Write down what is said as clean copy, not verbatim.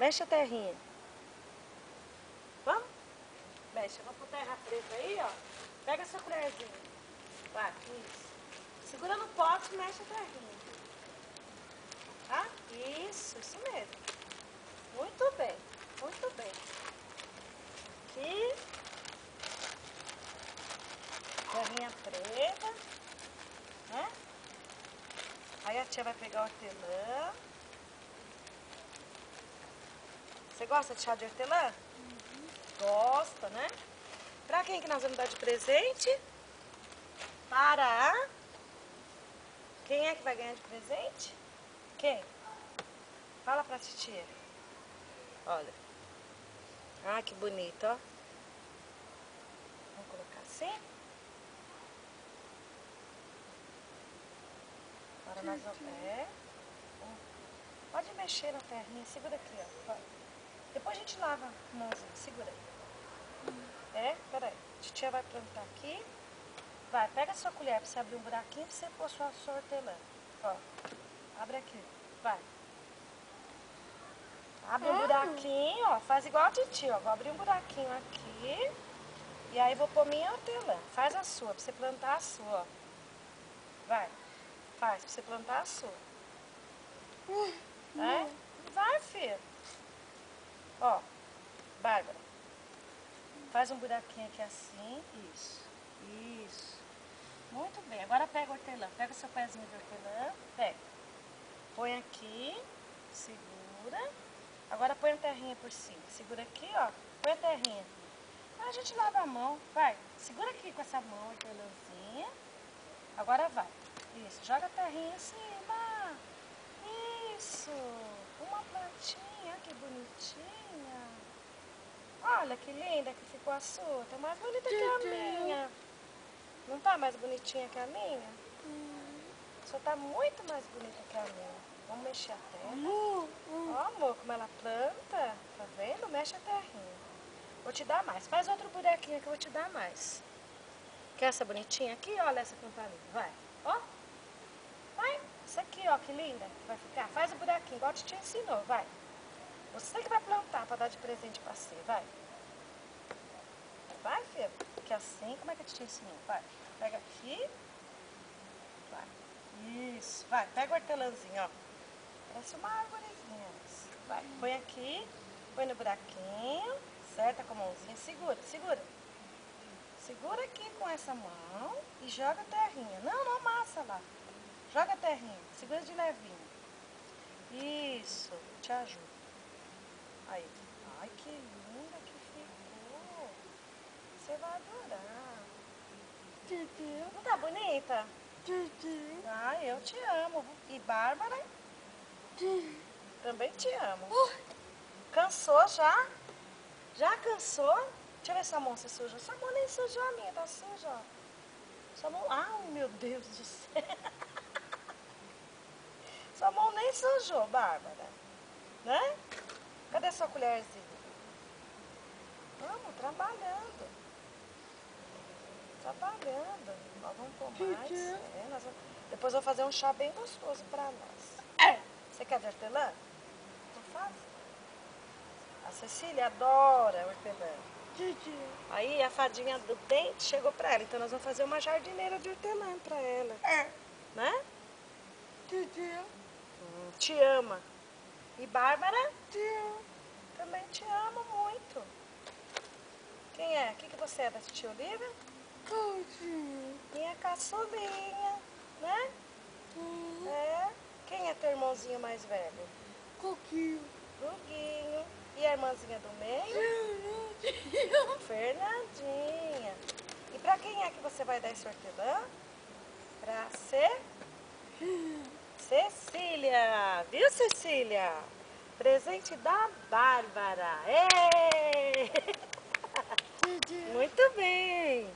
Mexe a terrinha. Vamos? Mexe. Vamos pôr terra preta aí, ó. Pega essa colherzinha. Vai, isso. Segura no pote e mexe a terrinha. Tá? Isso mesmo. Muito bem, muito bem. Aqui. Terrinha preta. Né? Aí a tia vai pegar o hortelã. Você gosta de chá de hortelã? Uhum. Gosta, né? Pra quem que nós vamos dar de presente? Para a... Quem é que vai ganhar de presente? Quem? Fala pra titia. Olha. Ah, que bonito, ó. Vamos colocar assim? Agora nós vamos... Pode mexer na terrinha. Segura aqui, ó. Depois a gente lava a mãozinha. Segura aí. Peraí. A titia vai plantar aqui. Vai, pega a sua colher pra você abrir um buraquinho pra você pôr sua hortelã. Ó. Abre aqui. Vai. Abre um buraquinho, ó. Faz igual a titia, ó. Vou abrir um buraquinho aqui. E aí vou pôr minha hortelã. Faz a sua, pra você plantar a sua, ó. Vai. Faz, pra você plantar a sua. Vai, filho. Ó. Bárbara. Faz um buraquinho aqui assim. Isso. Isso. Muito bem. Agora pega o hortelã. Pega o seu pezinho de hortelã. Pega. Põe aqui. Segura. Agora põe a terrinha por cima. Segura aqui, ó. Põe a terrinha. Aí a gente lava a mão. Vai. Segura aqui com essa mão, hortelãzinha. Agora vai. Isso. Joga a terrinha em cima. Isso. Uma plantinha. Que bonitinha. Olha que linda que ficou a sua. Tá mais bonita que a minha. Não tá mais bonitinha que a minha? Só tá muito mais bonita que a minha. Vamos mexer a terra. Ó, amor, como ela planta. Tá vendo? Mexe a terrinha. Vou te dar mais. Faz outro buraquinho que eu vou te dar mais. Quer essa bonitinha aqui? Olha essa campanita. Vai. Ó. Vai. Essa aqui, ó, que linda. Vai ficar. Faz o buraquinho, igual a te ensinou. Vai. Você que vai plantar pra dar de presente pra você. Vai. Vai, filho. Que assim, como é que a te ensinou? Vai. Pega aqui. Vai. Isso. Vai. Pega o hortelãzinho, ó. Parece uma árvorezinha. Vai. Põe aqui. Põe no buraquinho. Acerta com a mãozinha. Segura, segura. Segura aqui com essa mão e joga a terrinha. Não, não amassa lá. Joga a terrinha. Segura de levinho. Isso. Te ajuda. Aí. Ai, que linda que ficou. Você vai adorar. Não tá bonita? Ah, eu te amo. E Bárbara? Também te amo. Cansou já? Já cansou? Deixa eu ver essa mão se suja. Essa mão nem sujou a minha, tá suja, ó. Sua mão... Ai, meu Deus do céu. Sua mão nem sujou, Bárbara. Né? Cadê sua colherzinha? Vamos, trabalhando. Trabalhando. Nós vamos pôr mais. Depois eu vou fazer um chá bem gostoso pra nós. Você quer de hortelã? Então faz. A Cecília adora hortelã. Aí a fadinha do dente chegou pra ela. Então nós vamos fazer uma jardineira de hortelã pra ela. Né? Te ama. E Bárbara? Também te amo muito. Quem é? O que você é da tia Olivia? Minha caçulinha, né? Quem é teu irmãozinho mais velho? Guguinho. E a irmãzinha do meio? Fernandinha. E pra quem é que você vai dar esse hortelã? Pra Cecília. Viu, Cecília? Presente da Bárbara. Ei! Muito bem.